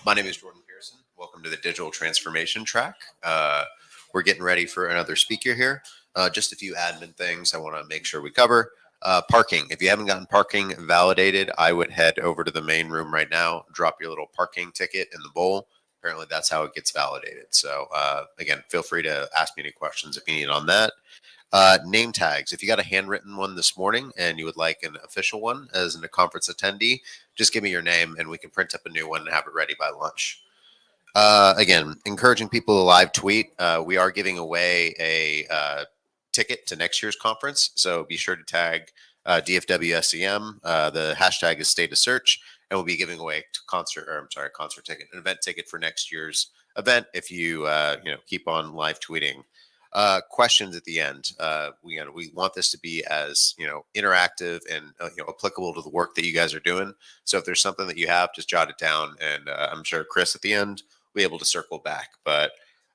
My name is Jordan Pearson. Welcome to the Digital Transformation Track. We're getting ready for another speaker here. Just a few admin things I want to make sure we cover. Parking. If you haven't gotten parking validated, I would head over to the main room right now, drop your little parking ticket in the bowl. Apparently, that's how it gets validated. So, again, feel free to ask me any questions if you need on that. Name tags. If you got a handwritten one this morning and you would like an official one as a conference attendee, just give me your name and we can print up a new one and have it ready by lunch. Again, encouraging people to live tweet. We are giving away a ticket to next year's conference, so be sure to tag DFWSEM. The hashtag is State of Search, and we'll be giving away concert ticket, an event ticket for next year's event if you keep on live tweeting. Questions at the end. We want this to be as interactive and applicable to the work that you guys are doing. So if there's something that you have, just jot it down, and I'm sure Chris at the end will be able to circle back. But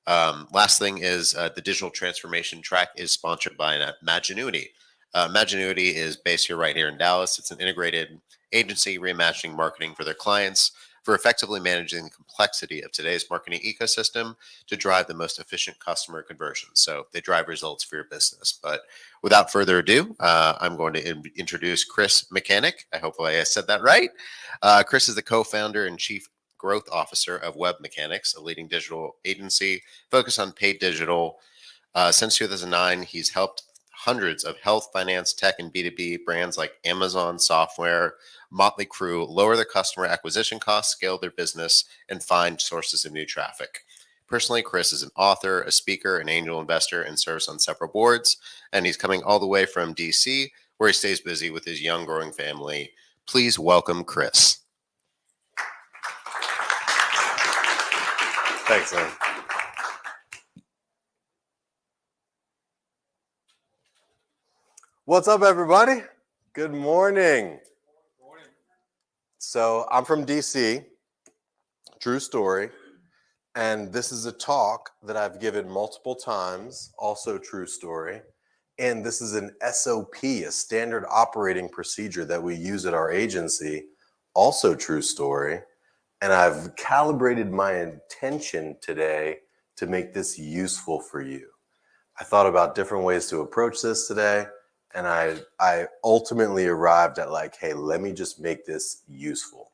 last thing is the digital transformation track is sponsored by Imaginuity. Imaginuity is based right here in Dallas. It's an integrated agency reimagining marketing for their clients for effectively managing the complexity of today's marketing ecosystem to drive the most efficient customer conversion. So they drive results for your business. But without further ado, I'm going to introduce Chris Mechanic. Hopefully I said that right. Chris is the co-founder and chief growth officer of Web Mechanics, a leading digital agency focused on paid digital. Since 2009, he's helped hundreds of health, finance, tech, and B2B brands like Amazon Software, Motley Crue lower their customer acquisition costs, scale their business, and find sources of new traffic. Personally, Chris is an author, a speaker, an angel investor, and serves on several boards. And he's coming all the way from DC, where he stays busy with his young, growing family. Please welcome Chris. Thanks, man. What's up, everybody? Good morning. So I'm from DC, true story, and this is a talk that I've given multiple times, also true story, and this is an SOP, a standard operating procedure that we use at our agency, also true story, and I've calibrated my intention today to make this useful for you. I thought about different ways to approach this today, and I ultimately arrived at hey, let me just make this useful.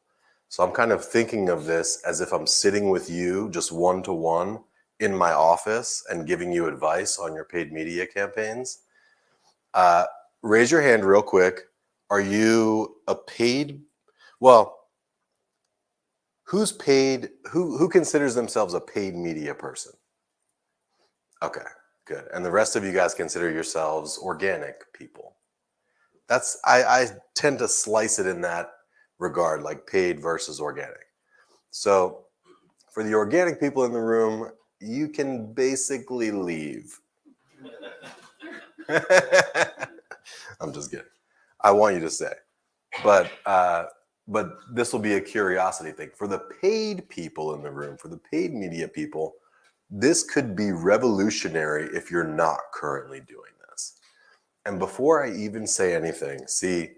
So I'm kind of thinking of this as if I'm sitting with you just one-to-one in my office and giving you advice on your paid media campaigns. Raise your hand real quick. Are you a paid, who's paid, who considers themselves a paid media person? Okay. Good. And the rest of you guys consider yourselves organic people. I tend to slice it in that regard, like paid versus organic. So for the organic people in the room, you can basically leave. I'm just kidding. I want you to stay. But this will be a curiosity thing. For the paid people in the room, for the paid media people, this could be revolutionary if you're not currently doing this. And before I even say anything, see,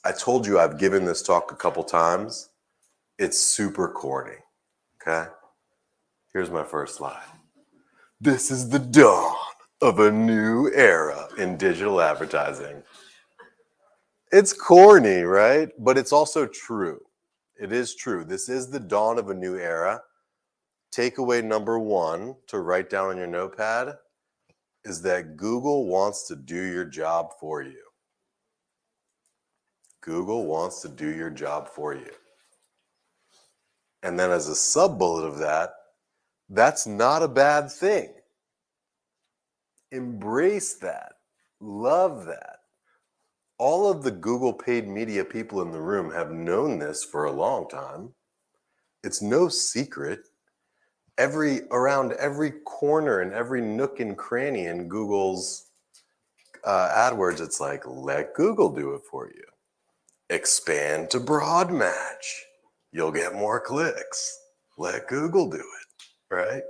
I told you I've given this talk a couple times. It's super corny, okay? Here's my first slide. This is the dawn of a new era in digital advertising. It's corny, right? But it's also true. It is true. This is the dawn of a new era. Takeaway number one to write down on your notepad is that Google wants to do your job for you. Google wants to do your job for you. And then as a sub-bullet of that, that's not a bad thing. Embrace that. Love that. All of the Google paid media people in the room have known this for a long time. It's no secret. Around every corner and every nook and cranny in Google's AdWords, it's like, let Google do it for you. Expand to broad match. You'll get more clicks. Let Google do it, right?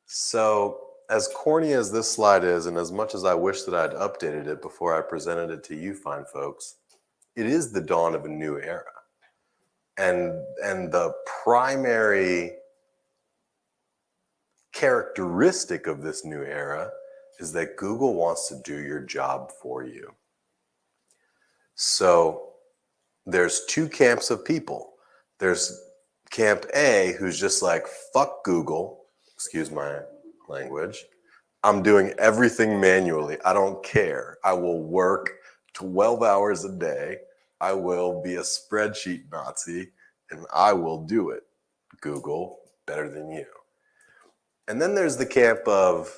So as corny as this slide is, and as much as I wish that I'd updated it before I presented it to you fine folks, it is the dawn of a new era. And the primary characteristic of this new era is that Google wants to do your job for you. So there's two camps of people. There's camp A, who's just like, fuck Google, excuse my language. I'm doing everything manually. I don't care. I will work 12 hours a day. I will be a spreadsheet Nazi, and I will do it. Google, better than you. And then there's the camp of,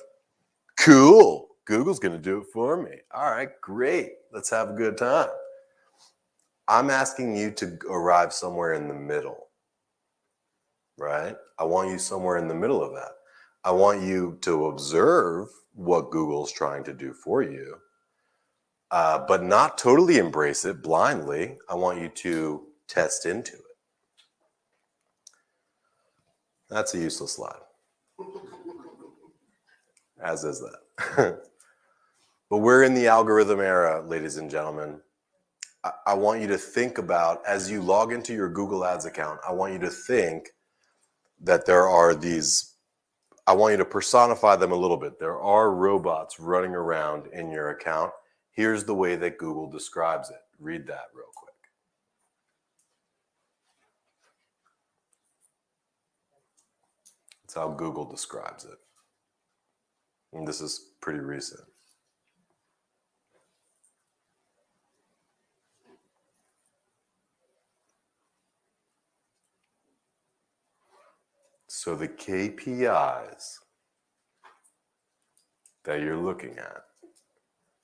cool, Google's going to do it for me. All right, great. Let's have a good time. I'm asking you to arrive somewhere in the middle, right? I want you somewhere in the middle of that. I want you to observe what Google's trying to do for you, but not totally embrace it blindly. I want you to test into it. That's a useless slide. As is that. But we're in the algorithm era, ladies and gentlemen. I want you to think about, as you log into your Google Ads account, I want you to think that there are these, I want you to personify them a little bit. There are robots running around in your account. Here's the way that Google describes it. Read that real quick. That's how Google describes it. And this is pretty recent. So the KPIs that you're looking at,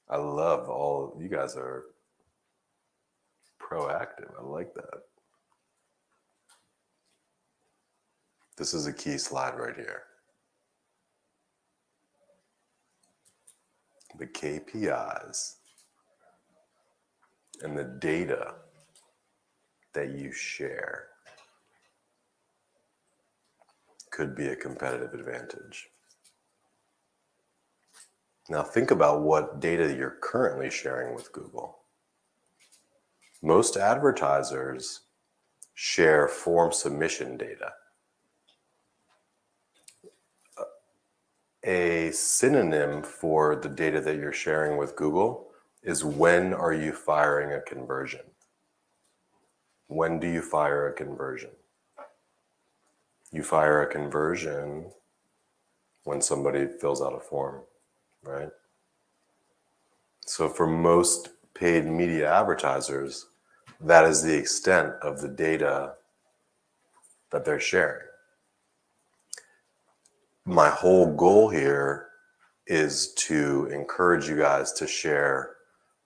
I love all, you guys are proactive. I like that. This is a key slide right here. The KPIs and the data that you share could be a competitive advantage. Now think about what data you're currently sharing with Google. Most advertisers share form submission data. A synonym for the data that you're sharing with Google is, when are you firing a conversion? When do you fire a conversion? You fire a conversion when somebody fills out a form, right? So for most paid media advertisers, that is the extent of the data that they're sharing. My whole goal here is to encourage you guys to share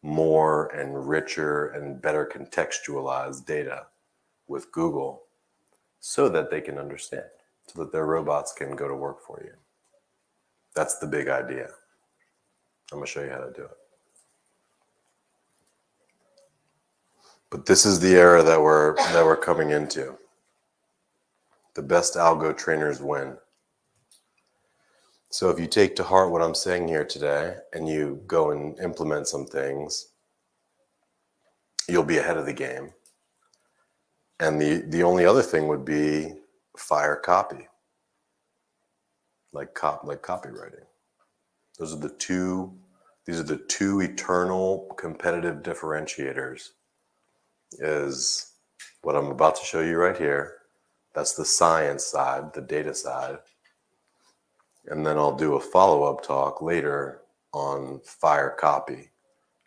more and richer and better contextualized data with Google so that they can understand, so that their robots can go to work for you. That's the big idea. I'm going to show you how to do it. But this is the era that we're coming into. The best algo trainers win. So if you take to heart what I'm saying here today and you go and implement some things, you'll be ahead of the game. And the only other thing would be fire copy, like copywriting. These are the two eternal competitive differentiators. Is what I'm about to show you right here. That's the science side, the data side. And then I'll do a follow-up talk later on fire copy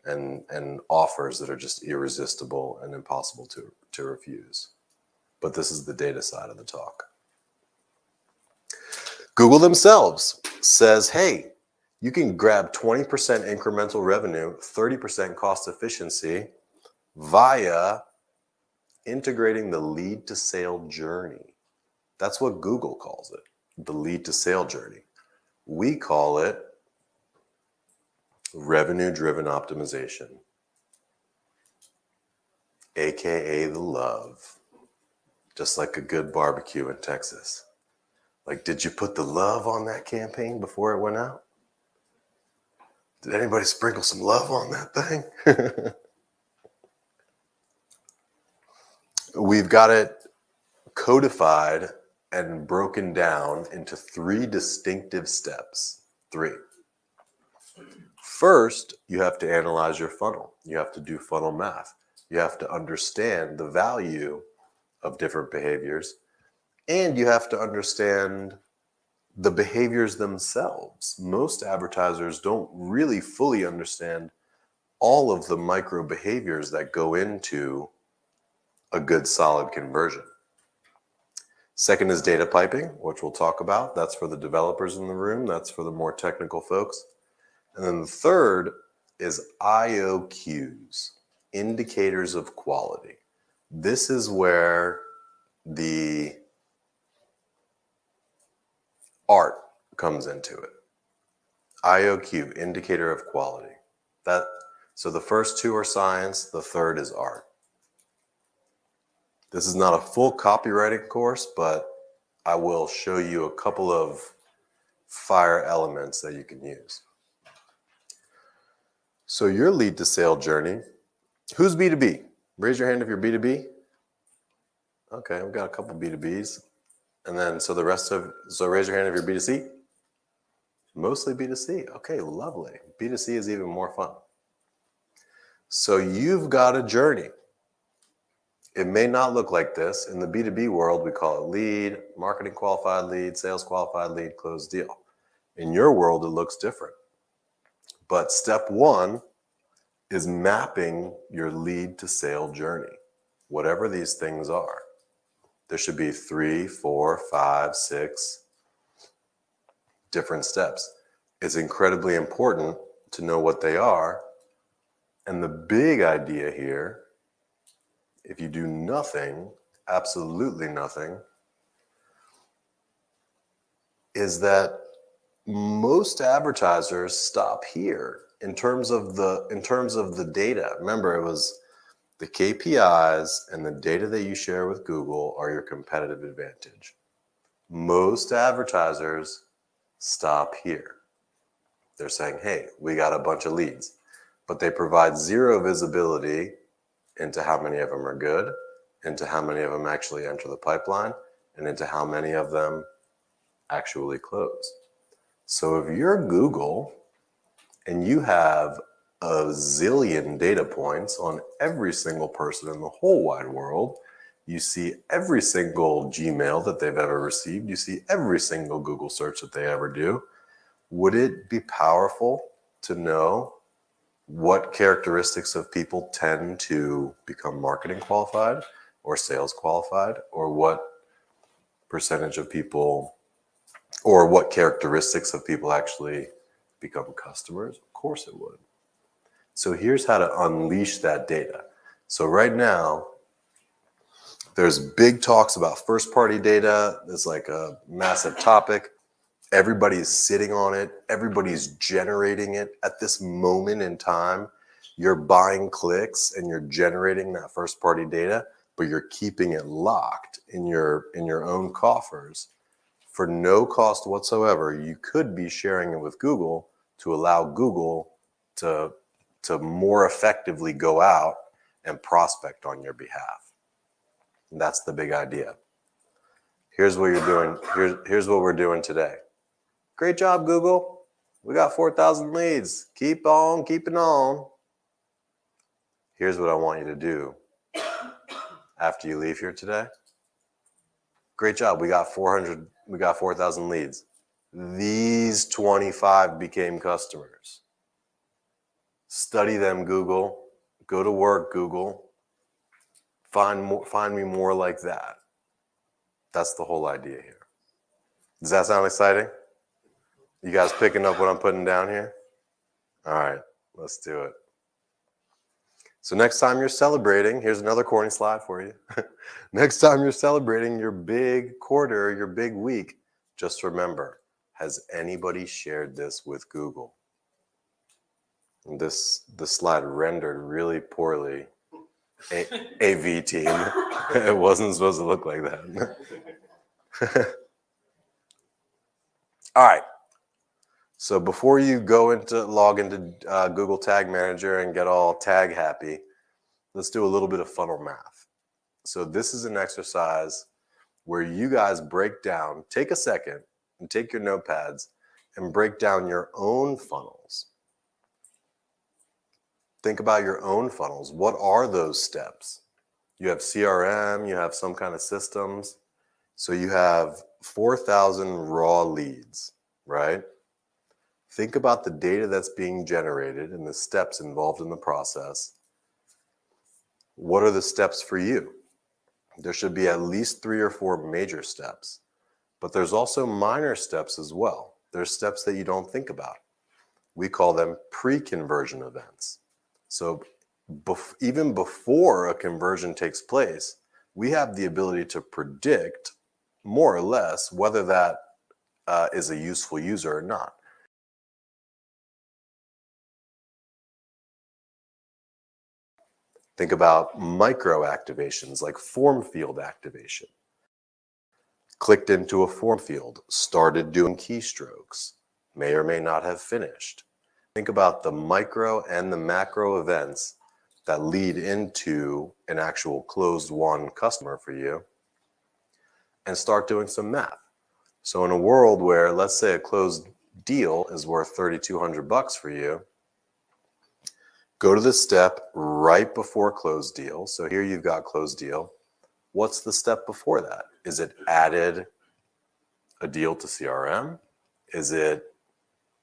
and offers that are just irresistible and impossible to refuse. But this is the data side of the talk. Google themselves says, hey, you can grab 20% incremental revenue, 30% cost efficiency via integrating the lead to sale journey. That's what Google calls it, the lead to sale journey. We call it revenue-driven optimization, AKA the love, just like a good barbecue in Texas. Like, did you put the love on that campaign before it went out? Did anybody sprinkle some love on that thing? We've got it codified and broken down into 3 distinctive steps. 3. First, you have to analyze your funnel. You have to do funnel math. You have to understand the value of different behaviors, and you have to understand the behaviors themselves. Most advertisers don't really fully understand all of the micro behaviors that go into a good solid conversion. Second is data piping, which we'll talk about. That's for the developers in the room. That's for the more technical folks. And then the third is IOQs, indicators of quality. This is where the art comes into it. IOQ, indicator of quality. So the first 2 are science, the third is art. This is not a full copywriting course, but I will show you a couple of fire elements that you can use. So your lead to sale journey, who's B2B? Raise your hand if you're B2B. Okay, we've got a couple B2Bs. And then, so raise your hand if you're B2C. Mostly B2C. Okay, lovely. B2C is even more fun. So you've got a journey. It may not look like this. In the B2B world, we call it lead, marketing qualified lead, sales qualified lead, closed deal. In your world, it looks different. But step 1 is mapping your lead to sale journey, whatever these things are. There should be 3, 4, 5, 6 different steps. It's incredibly important to know what they are. And the big idea here, if you do nothing, absolutely nothing, is that most advertisers stop here in terms of the data. Remember, it was the KPIs and the data that you share with Google are your competitive advantage. Most advertisers stop here. They're saying, hey, we got a bunch of leads, but they provide 0 visibility into how many of them are good, into how many of them actually enter the pipeline, and into how many of them actually close. So if you're Google and you have a zillion data points on every single person in the whole wide world, you see every single Gmail that they've ever received, you see every single Google search that they ever do, would it be powerful to know what characteristics of people tend to become marketing qualified or sales qualified, or what percentage of people, or what characteristics of people actually become customers? Of course it would. So here's how to unleash that data. So right now, there's big talks about first-party data. It's like a massive topic. Everybody's sitting on it. Everybody's generating it. At this moment in time, you're buying clicks and you're generating that first-party data, but you're keeping it locked in your own coffers for no cost whatsoever. You could be sharing it with Google to allow Google to more effectively go out and prospect on your behalf. And that's the big idea. Here's what you're doing. Here's what we're doing today. Great job, Google. We got 4,000 leads. Keep on keeping on. Here's what I want you to do after you leave here today. Great job. We got 4,000 leads. These 25 became customers. Study them, Google. Go to work, Google. Find me more like that. That's the whole idea here. Does that sound exciting? You guys picking up what I'm putting down here? All right, let's do it. So next time you're celebrating, here's another corny slide for you. Next time you're celebrating your big quarter, your big week, just remember, has anybody shared this with Google? And the slide rendered really poorly. AV team. It wasn't supposed to look like that. All right. So before you log into Google Tag Manager and get all tag happy, let's do a little bit of funnel math. So this is an exercise where you guys break down, take a second and take your notepads and break down your own funnels. Think about your own funnels. What are those steps? You have CRM, you have some kind of systems. So you have 4,000 raw leads, right? Think about the data that's being generated and the steps involved in the process. What are the steps for you? There should be at least 3 or 4 major steps, but there's also minor steps as well. There's steps that you don't think about. We call them pre-conversion events. So even before a conversion takes place, we have the ability to predict more or less whether that is a useful user or not. Think about micro activations like form field activation. Clicked into a form field, started doing keystrokes, may or may not have finished. Think about the micro and the macro events that lead into an actual closed won customer for you and start doing some math. So in a world where, let's say, a closed deal is worth $3,200 for you, go to the step right before closed deal. So here you've got closed deal. What's the step before that? Is it added a deal to CRM? Is it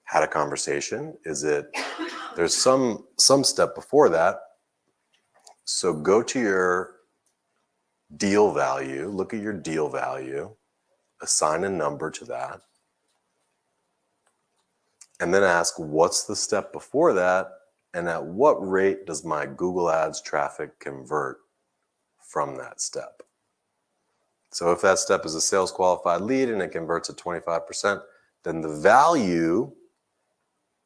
had a conversation? Is it, there's some step before that. So go to your deal value, look at your deal value, assign a number to that, and then ask what's the step before that, and at what rate does my Google Ads traffic convert from that step? So if that step is a sales qualified lead and it converts at 25%, then the value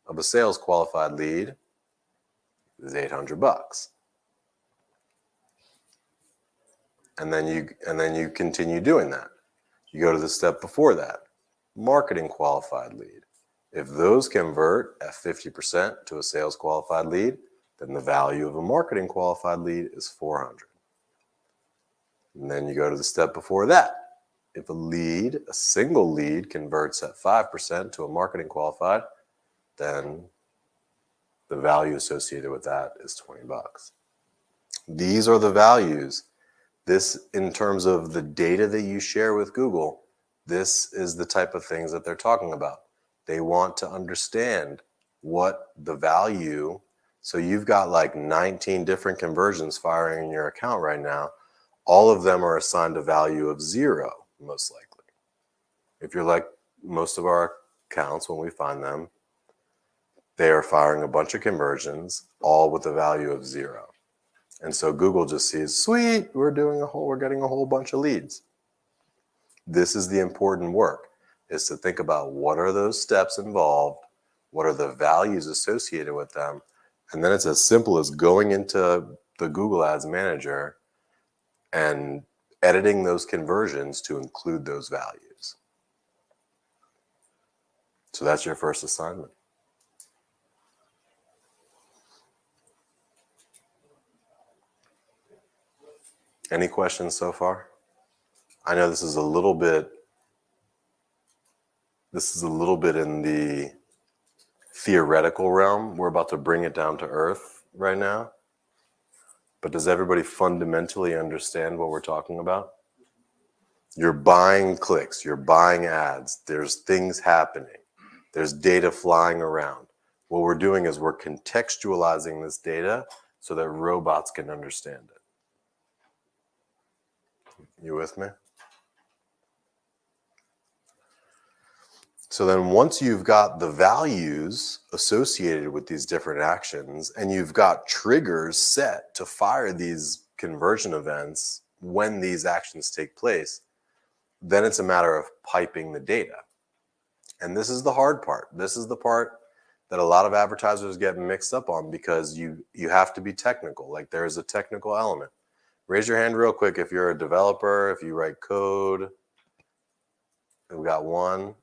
of a sales qualified lead is $800. And then you continue doing that. You go to the step before that, marketing qualified lead. If those convert at 50% to a sales qualified lead, then the value of a marketing qualified lead is $400. And then you go to the step before that. If a single lead converts at 5% to a marketing qualified, then the value associated with that is $20. These are the values. This, in terms of the data that you share with Google, this is the type of things that they're talking about. They want to understand what the value, so you've got like 19 different conversions firing in your account right now. All of them are assigned a value of 0, most likely. If you're like most of our accounts, when we find them, they are firing a bunch of conversions, all with a value of 0. And so Google just sees, sweet, we're getting a whole bunch of leads. This is the important work, is to think about what are those steps involved, what are the values associated with them, and then it's as simple as going into the Google Ads Manager and editing those conversions to include those values. So that's your first assignment. Any questions so far? I know this is a little bit in the theoretical realm. We're about to bring it down to earth right now. But does everybody fundamentally understand what we're talking about? You're buying clicks, you're buying ads, there's things happening, there's data flying around. What we're doing is we're contextualizing this data so that robots can understand it. You with me? So then once you've got the values associated with these different actions and you've got triggers set to fire these conversion events when these actions take place, then it's a matter of piping the data. And this is the hard part. This is the part that a lot of advertisers get mixed up on because you have to be technical. Like there's a technical element. Raise your hand real quick if you're a developer, if you write code. We got one.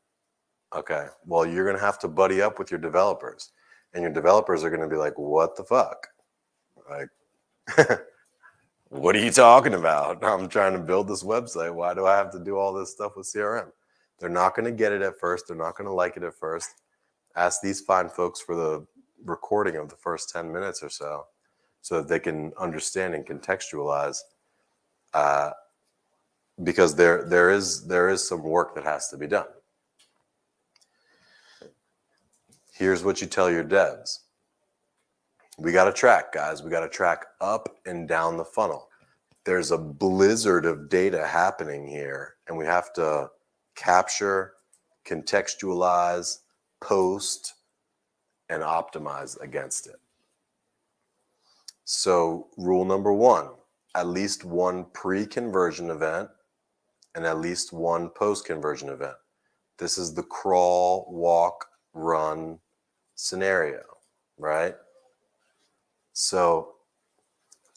Okay, well, you're going to have to buddy up with your developers. And your developers are going to be like, what the fuck? Like, What are you talking about? I'm trying to build this website. Why do I have to do all this stuff with CRM? They're not going to get it at first. They're not going to like it at first. Ask these fine folks for the recording of the first 10 minutes or so that they can understand and contextualize, because there is some work that has to be done. Here's what you tell your devs. We got to track, guys. We got to track up and down the funnel. There's a blizzard of data happening here, and we have to capture, contextualize, post, and optimize against it. So rule number 1, at least one pre-conversion event and at least one post-conversion event. This is the crawl, walk, run scenario, right? So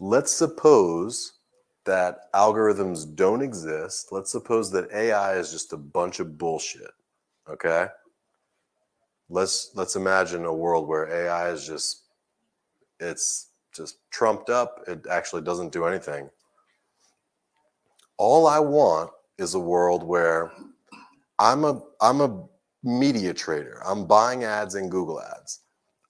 let's suppose that algorithms don't exist. Let's suppose that AI is just a bunch of bullshit, okay? Let's imagine a world where AI is just trumped up. It actually doesn't do anything. All I want is a world where I'm a media trader. I'm buying ads in Google Ads.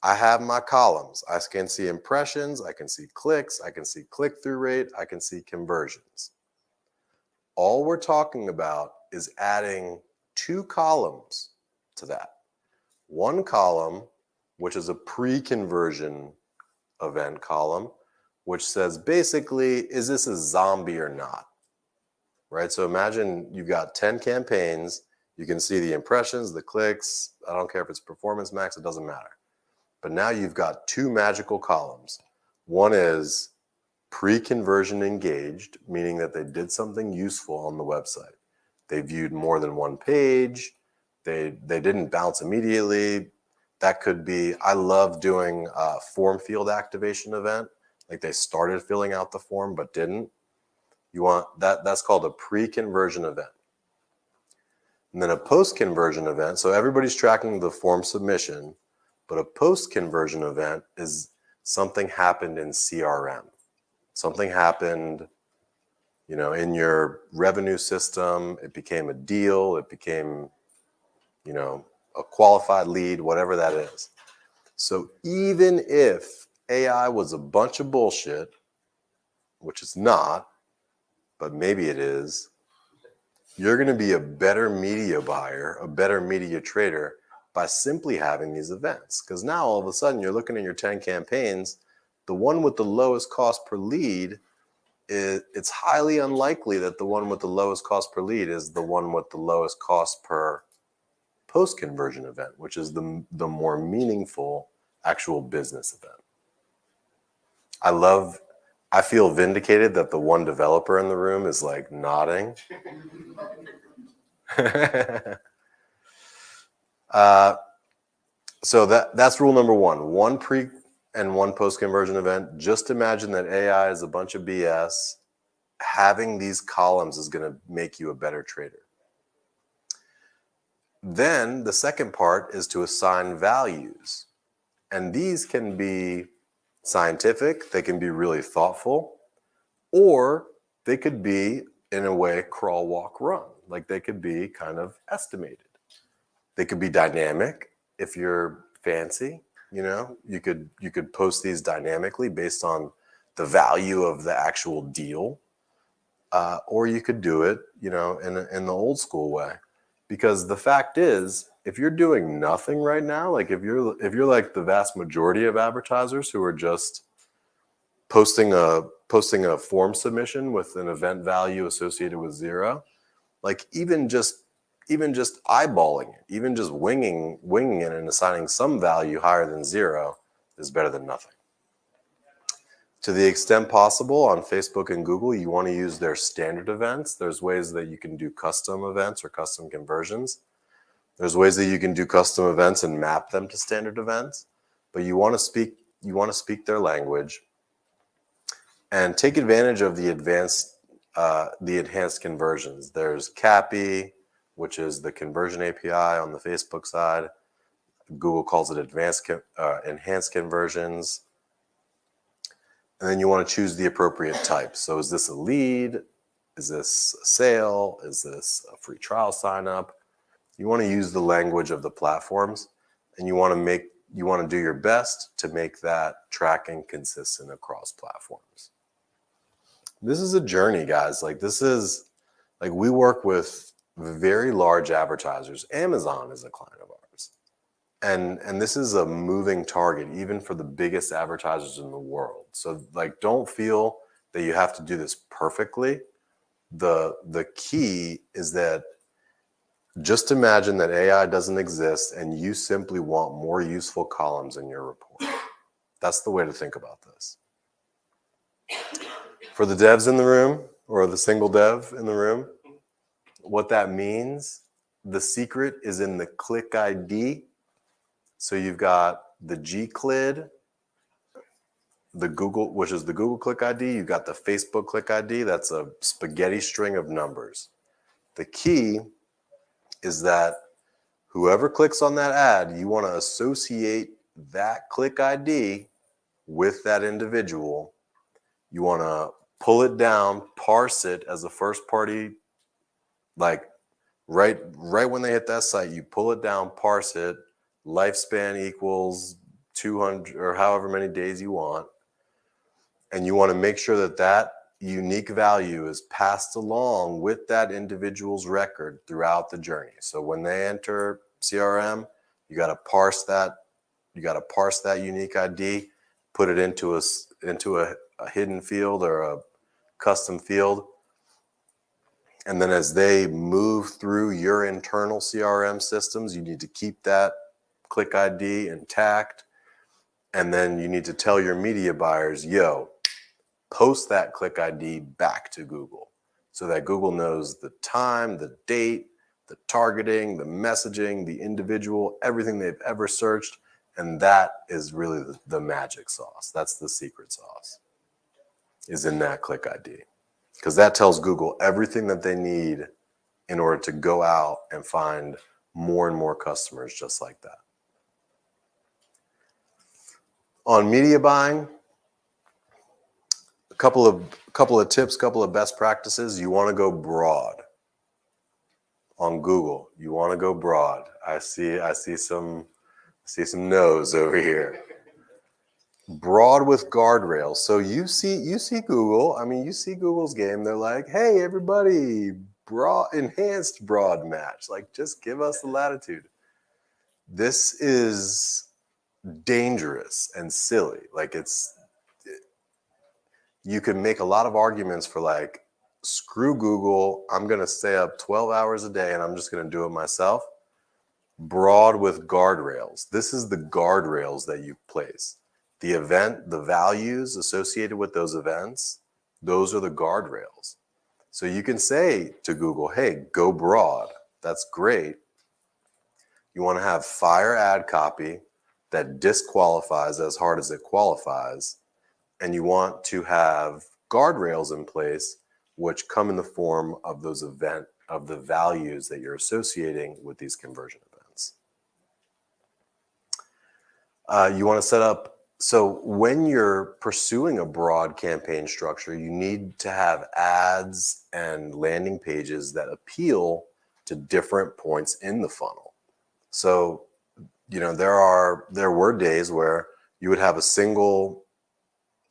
I have my columns. I can see impressions. I can see clicks. I can see click-through rate. I can see conversions. All we're talking about is adding 2 columns to that. One column, which is a pre-conversion event column, which says basically, is this a zombie or not? Right? So imagine you've got 10 campaigns. You can see the impressions, the clicks. I don't care if it's performance max, it doesn't matter. But now you've got 2 magical columns. One is pre-conversion engaged, meaning that they did something useful on the website. They viewed more than one page. They didn't bounce immediately. That could be, I love doing a form field activation event. Like they started filling out the form but didn't. You want that's called a pre-conversion event. And then a post-conversion event. So everybody's tracking the form submission, but a post-conversion event is something happened in CRM. Something happened, in your revenue system. It became a deal. It became, a qualified lead, whatever that is. So even if AI was a bunch of bullshit, which it's not, but maybe it is, you're going to be a better media buyer, a better media trader by simply having these events. Because now all of a sudden you're looking at your 10 campaigns, the one with the lowest cost per lead, it's highly unlikely that the one with the lowest cost per lead is the one with the lowest cost per post-conversion event, which is the more meaningful actual business event. I feel vindicated that the one developer in the room is like nodding. So that's rule number 1. One pre and one post-conversion event. Just imagine that AI is a bunch of BS. Having these columns is going to make you a better trader. Then the second part is to assign values. And these can be scientific, they can be really thoughtful, or they could be, in a way, crawl, walk, run. Like they could be kind of estimated. They could be dynamic if you're fancy. You could post these dynamically based on the value of the actual deal, or you could do it, in the old school way. Because the fact is, if you're doing nothing right now, like if you're like the vast majority of advertisers who are just posting a form submission with an event value associated with 0, like even just eyeballing it, even just winging it and assigning some value higher than 0 is better than nothing. To the extent possible, on Facebook and Google, you want to use their standard events. There's ways that you can do custom events or custom conversions. There's ways that you can do custom events and map them to standard events, but you want to speak their language and take advantage of the enhanced conversions. There's CAPI, which is the conversion API on the Facebook side. Google calls it enhanced conversions. And then you want to choose the appropriate type. So is this a lead? Is this a sale? Is this a free trial sign up? You want to use the language of the platforms, and you want to do your best to make that tracking consistent across platforms. This is a journey, guys. We work with very large advertisers. Amazon is a client of ours. And this is a moving target, even for the biggest advertisers in the world. So don't feel that you have to do this perfectly. The key is that just imagine that AI doesn't exist and you simply want more useful columns in your report. That's the way to think about this. For the devs in the room, or the single dev in the room, what that means, the secret is in the click ID. So you've got the Gclid, the Google, which is the Google click ID. You've got the Facebook click ID. That's a spaghetti string of numbers. The key is that whoever clicks on that ad, you want to associate that click ID with that individual. You want to pull it down, parse it as a first party, right when they hit that site, you pull it down, parse it, lifespan equals 200 or however many days you want. And you want to make sure that that unique value is passed along with that individual's record throughout the journey. So when they enter CRM, you got to parse that. You got to parse that unique ID, put it into a hidden field or a custom field. And then as they move through your internal CRM systems, you need to keep that click ID intact. And then you need to tell your media buyers, post that click ID back to Google so that Google knows the time, the date, the targeting, the messaging, the individual, everything they've ever searched. And that is really the magic sauce. That's the secret sauce, is in that click ID. Because that tells Google everything that they need in order to go out and find more and more customers just like that. On media buying, a couple of tips, couple of best practices. You want to go broad on Google. You want to go broad. I see some no's over here. Broad with guardrails. So you see Google. I mean, you see Google's game. They're like, hey, everybody, enhanced broad match. Just give us the latitude. This is dangerous and silly. You can make a lot of arguments for screw Google. I'm going to stay up 12 hours a day and I'm just going to do it myself. Broad with guardrails. This is the guardrails that you place. The event, the values associated with those events, those are the guardrails. So you can say to Google, hey, go broad. That's great. You want to have fire ad copy that disqualifies as hard as it qualifies. And you want to have guardrails in place which come in the form of the values that you're associating with these conversion events. You want to set up, so when you're pursuing a broad campaign structure, you need to have ads and landing pages that appeal to different points in the funnel. So, there were days where you would have a single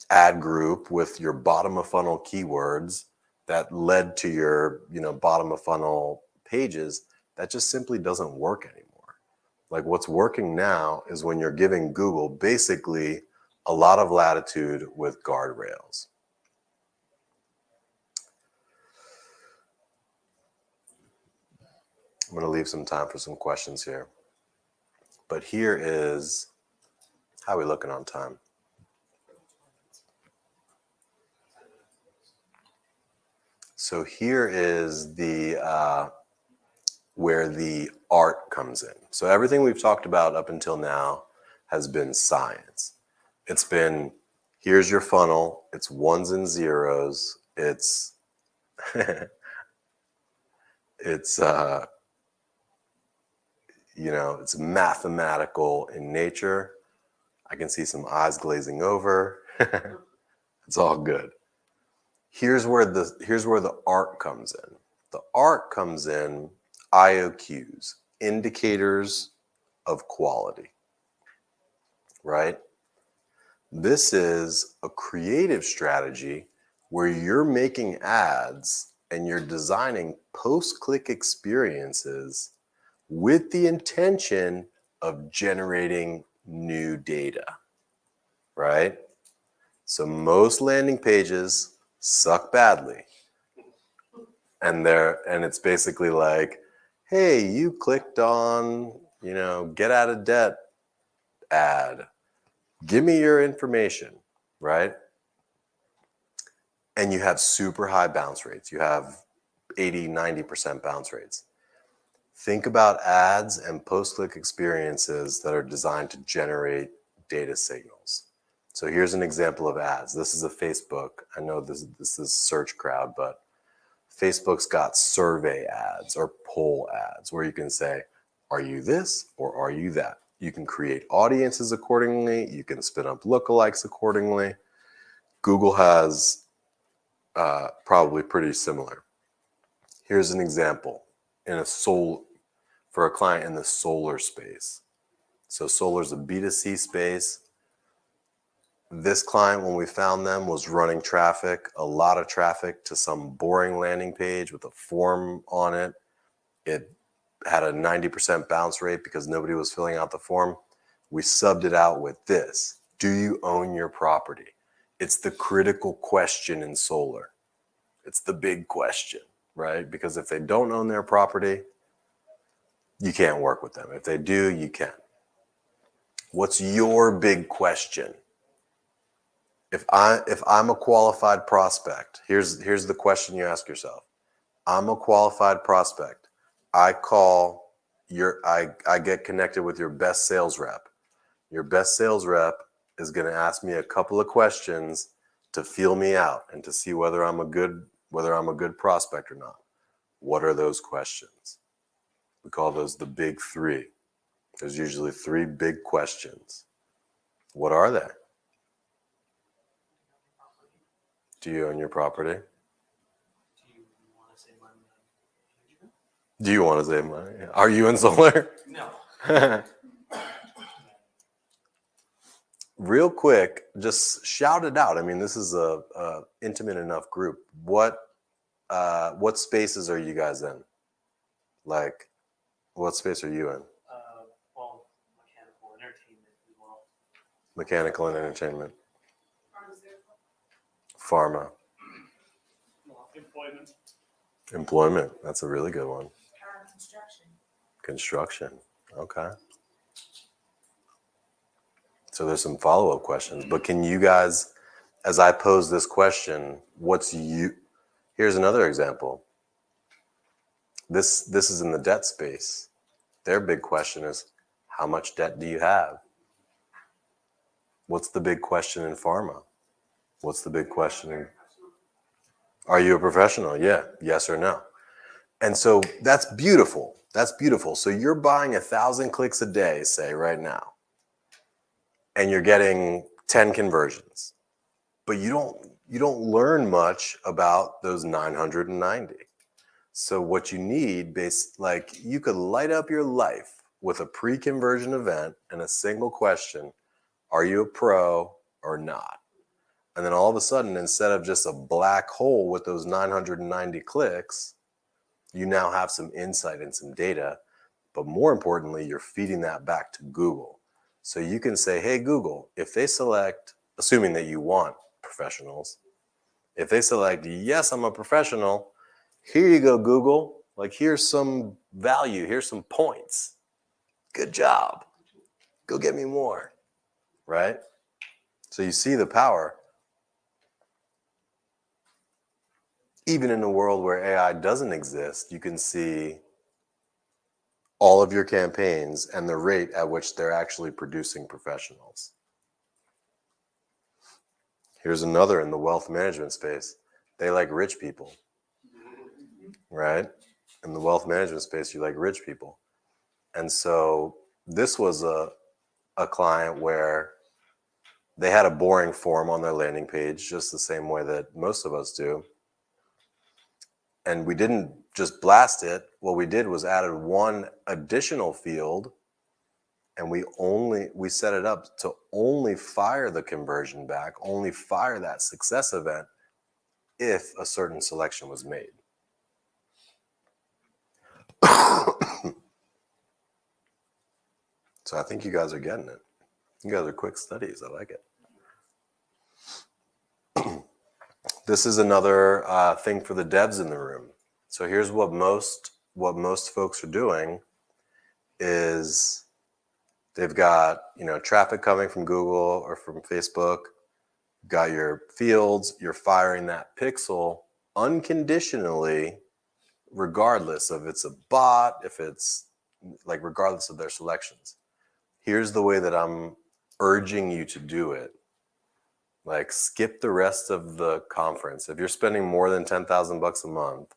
ad group with your bottom of funnel keywords that led to your, bottom of funnel pages. That just simply doesn't work anymore. What's working now is when you're giving Google basically a lot of latitude with guardrails. I'm going to leave some time for some questions here. But here is, how are we looking on time? So here is the where the art comes in. So everything we've talked about up until now has been science. It's been, here's your funnel. It's ones and zeros. It's it's mathematical in nature. I can see some eyes glazing over. It's all good. Here's where the art comes in. The art comes in IOQs, indicators of quality, right? This is a creative strategy where you're making ads and you're designing post-click experiences with the intention of generating new data, right? So most landing pages suck badly. And it's basically like, hey, you clicked on, get out of debt ad. Give me your information, right? And you have super high bounce rates. You have 80, 90% bounce rates. Think about ads and post-click experiences that are designed to generate data signals. So here's an example of ads. This is a Facebook. I know this is search crowd, but Facebook's got survey ads or poll ads where you can say, are you this or are you that? You can create audiences accordingly. You can spin up lookalikes accordingly. Google has probably pretty similar. Here's an example for a client in the solar space. So solar is a B2C space. This client, when we found them, was running traffic, a lot of traffic to some boring landing page with a form on it. It had a 90% bounce rate because nobody was filling out the form. We subbed it out with this. Do you own your property? It's the critical question in solar. It's the big question, right? Because if they don't own their property, you can't work with them. If they do, you can. What's your big question? If I'm a qualified prospect, here's the question you ask yourself. I'm a qualified prospect. I get connected with your best sales rep. Your best sales rep is going to ask me a couple of questions to feel me out and to see whether I'm a good prospect or not. What are those questions? We call those the big three. There's usually three big questions. What are they? Do you own your property? Do you want to save money? Are you in solar? No. Real quick, just shout it out. I mean, this is a intimate enough group. What spaces are you guys in? Like, what space are you in? Well, mechanical entertainment as well. Mechanical and entertainment. Pharma. Well, employment. Employment. That's a really good one. Construction. Construction. Okay. So there's some follow-up questions, but can you guys, as I pose this question, here's another example. This is in the debt space. Their big question is, how much debt do you have? What's the big question in pharma? What's the big question in, are you a professional? Yeah, yes or no. And so that's beautiful. That's beautiful. So you're buying 1,000 clicks a day, say right now, and you're getting 10 conversions, but you don't learn much about those 990. So what you need, you could light up your life with a pre-conversion event and a single question: are you a pro or not? And then all of a sudden, instead of just a black hole with those 990 clicks, you now have some insight and some data. But more importantly, you're feeding that back to Google. So you can say, hey, Google, if they select, assuming that you want professionals, if they select, yes, I'm a professional, here you go, Google. Like, here's some value. Here's some points. Good job. Go get me more, right? So you see the power. Even in a world where AI doesn't exist, you can see all of your campaigns and the rate at which they're actually producing professionals. Here's another in the wealth management space. They like rich people, right? In the wealth management space, you like rich people. And so this was a client where they had a boring form on their landing page, just the same way that most of us do. And we didn't just blast it. What we did was added one additional field, and we set it up to only fire the conversion back, only fire that success event if a certain selection was made. So I think you guys are getting it. You guys are quick studies. I like it. This is another thing for the devs in the room. So here's what most folks are doing is they've got, traffic coming from Google or from Facebook, got your fields, you're firing that pixel unconditionally, regardless of it's a bot, if it's like regardless of their selections. Here's the way that I'm urging you to do it. Like, skip the rest of the conference. If you're spending more than $10,000 a month,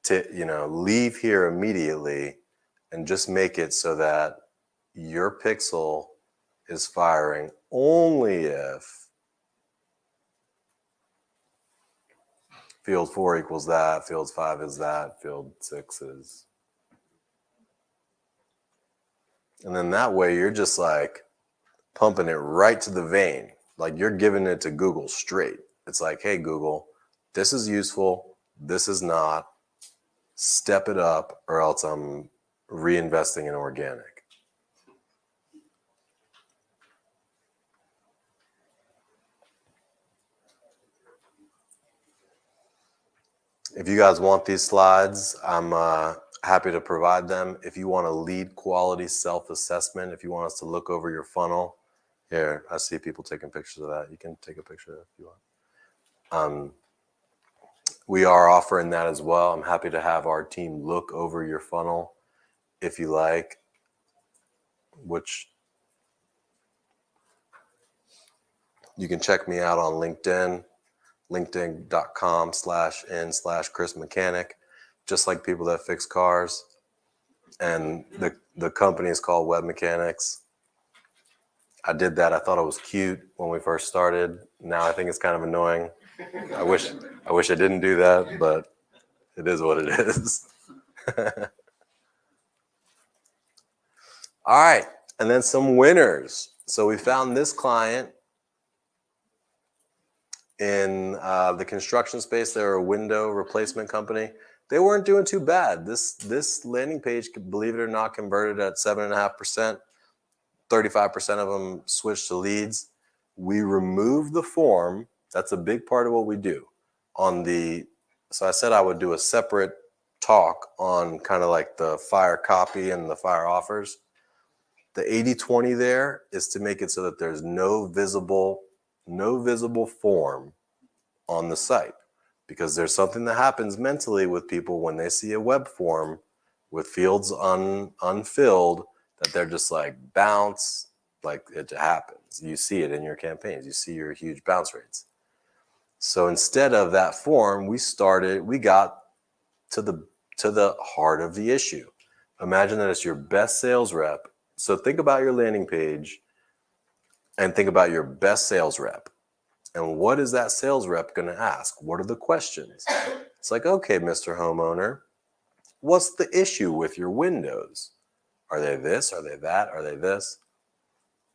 leave here immediately and just make it so that your pixel is firing only if field 4 equals that, field 5 is that, field 6 is. And then that way you're just like pumping it right to the vein. Like, you're giving it to Google straight. It's like, hey, Google, this is useful. This is not. Step it up, or else I'm reinvesting in organic. If you guys want these slides, I'm happy to provide them. If you want a lead quality self-assessment, if you want us to look over your funnel, here, I see people taking pictures of that. You can take a picture if you want. We are offering that as well. I'm happy to have our team look over your funnel if you like, which you can check me out on LinkedIn, linkedin.com/in/Chris Mechanic, just like people that fix cars. And the company is called Web Mechanics. I did that. I thought it was cute when we first started. Now I think it's kind of annoying. I wish I didn't do that, but it is what it is. All right, and then some winners. So we found this client in the construction space. They're a window replacement company. They weren't doing too bad. This landing page, believe it or not, converted at 7.5%. 35% of them switched to leads. We removed the form. That's a big part of what we do. So I said I would do a separate talk on kind of like the fire copy and the fire offers. The 80-20 there is to make it so that there's no visible form on the site, because there's something that happens mentally with people when they see a web form with fields unfilled, that they're just like bounce, like it happens. You see it in your campaigns. You see your huge bounce rates. So instead of that form, we got to the heart of the issue. Imagine that it's your best sales rep. So think about your landing page and think about your best sales rep. And what is that sales rep going to ask? What are the questions? It's like, okay, Mr. Homeowner, what's the issue with your windows? Are they this? Are they that? Are they this?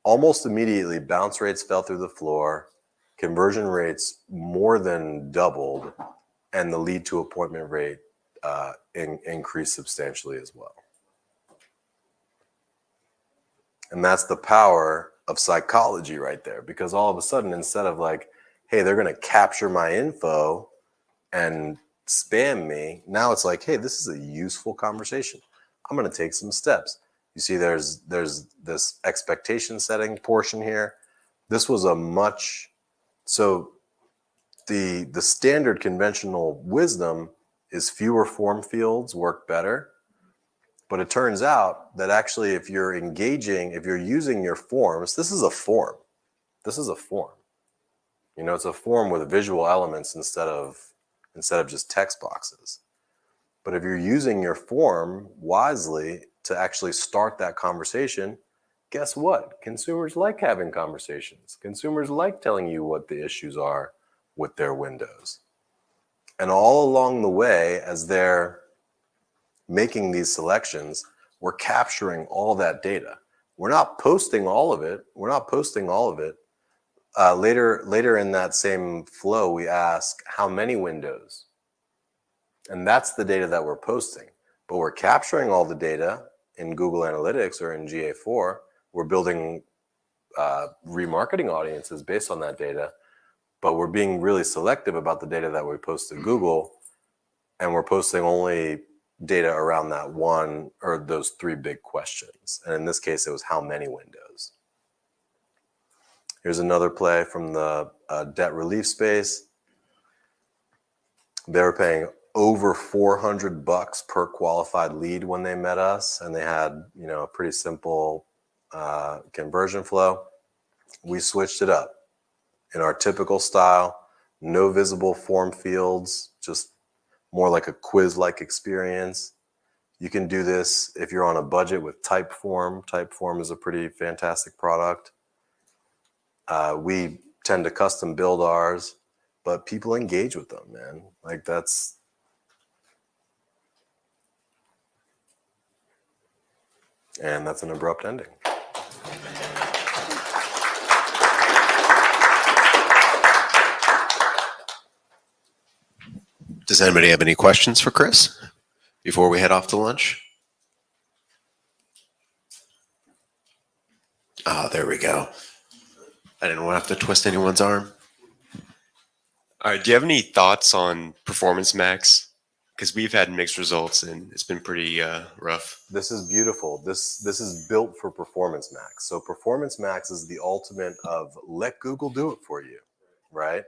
Almost immediately, bounce rates fell through the floor. Conversion rates more than doubled, and the lead to appointment rate increased substantially as well. And that's the power of psychology right there, because all of a sudden, instead of like, hey, they're going to capture my info and spam me, now it's like, hey, this is a useful conversation. I'm going to take some steps. You see, there's this expectation setting portion here. This was so the standard conventional wisdom is fewer form fields work better. But it turns out that actually, if you're using your forms, this is a form. This is a form. It's a form with visual elements instead of just text boxes. But if you're using your form wisely to actually start that conversation, guess what? Consumers like having conversations. Consumers like telling you what the issues are with their windows. And all along the way, as they're making these selections, we're capturing all that data. We're not posting all of it. Later in that same flow, we ask how many windows. And that's the data that we're posting. But we're capturing all the data in Google Analytics or in GA4. We're building remarketing audiences based on that data. But we're being really selective about the data that we post to Google. And we're posting only data around that one or those three big questions. And in this case, it was how many windows. Here's another play from the debt relief space. They were paying over $400 per qualified lead when they met us, and they had, a pretty simple conversion flow. We switched it up in our typical style, no visible form fields, just more like a quiz-like experience. You can do this if you're on a budget with Typeform. Typeform is a pretty fantastic product. We tend to custom build ours, but people engage with them, man. Like that's an abrupt ending. Does anybody have any questions for Chris before we head off to lunch? Oh, there we go. I didn't want to have to twist anyone's arm. All right. Do you have any thoughts on Performance Max? Because we've had mixed results and it's been pretty rough. This is beautiful. This is built for Performance Max. So Performance Max is the ultimate of let Google do it for you, right?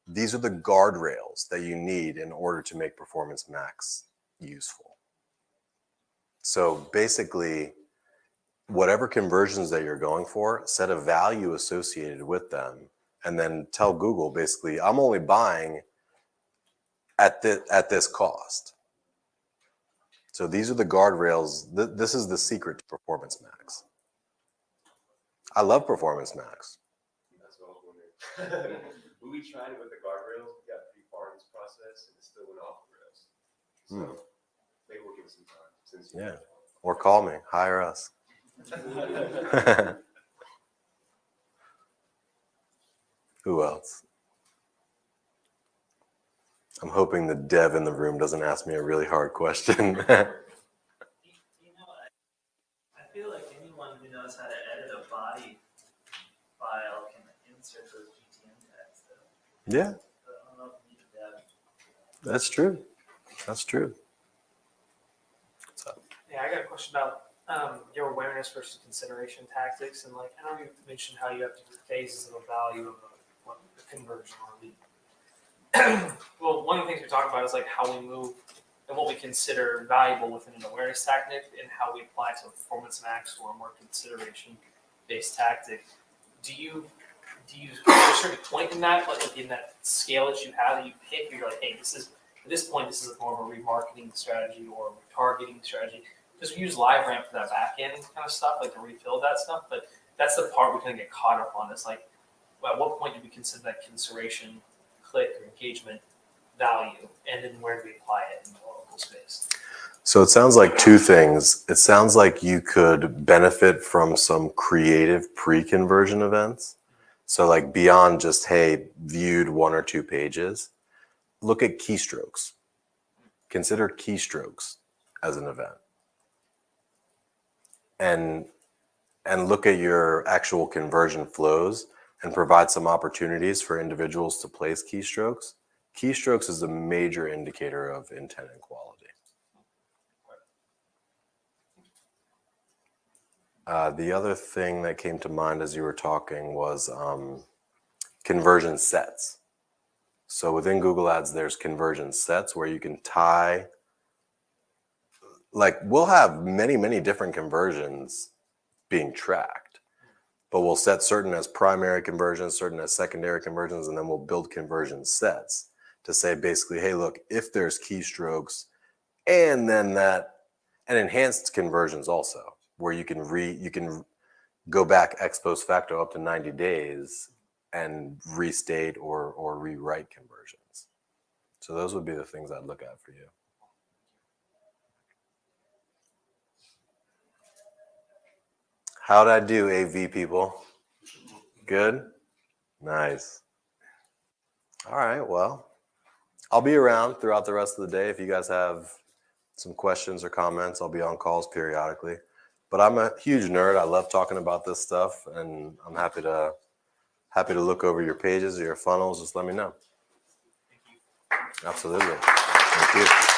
These are the guardrails that you need in order to make Performance Max useful. So basically, whatever conversions that you're going for, set a value associated with them, and then tell Google basically, I'm only buying at this cost. So these are the guardrails. This is the secret to Performance Max. I love Performance Max. That's what I was wondering. When we tried it with the guardrails, we got pretty far in this process and it still went off the rails. So maybe we'll give it some time. Or call me, hire us. Who else? I'm hoping the dev in the room doesn't ask me a really hard question. I feel like anyone who knows how to edit a body file can insert those GTM tags, though. Yeah, I don't know if you need that. that's true. What's up? Yeah, I got a question about your awareness versus consideration tactics, and I know you mentioned how you have different phases of a value of a conversion or a lead. Well, one of the things we talk about is how we move and what we consider valuable within an awareness tactic and how we apply it to a Performance Max or a more consideration-based tactic. Do you have a certain point in that, in that scale that you have that you pick? You're like, hey, at this point, this is more of a remarketing strategy or a targeting strategy. Because we use LiveRamp for that back end kind of stuff, to refill that stuff. But that's the part we kind of get caught up on. It's at what point do we consider that consideration, click, or engagement value, and then where do we apply it in the local space? So it sounds like two things. It sounds like you could benefit from some creative pre-conversion events. So beyond just, hey, viewed one or two pages, look at keystrokes. Consider keystrokes as an event. And look at your actual conversion flows and provide some opportunities for individuals to place keystrokes. Keystrokes is a major indicator of intent and quality. The other thing that came to mind as you were talking was conversion sets. So within Google Ads, there's conversion sets where you can tie, we'll have many, many different conversions being tracked, but we'll set certain as primary conversions, certain as secondary conversions, and then we'll build conversion sets to say basically, hey, look, if there's keystrokes and then and enhanced conversions also, where you can go back ex post facto up to 90 days and restate or rewrite conversions. So those would be the things I'd look at for you. How'd I do, AV people? Good? Nice. All right, well, I'll be around throughout the rest of the day. If you guys have some questions or comments, I'll be on calls periodically. But I'm a huge nerd. I love talking about this stuff, and I'm happy to look over your pages or your funnels. Just let me know. Thank you. Absolutely. Thank you.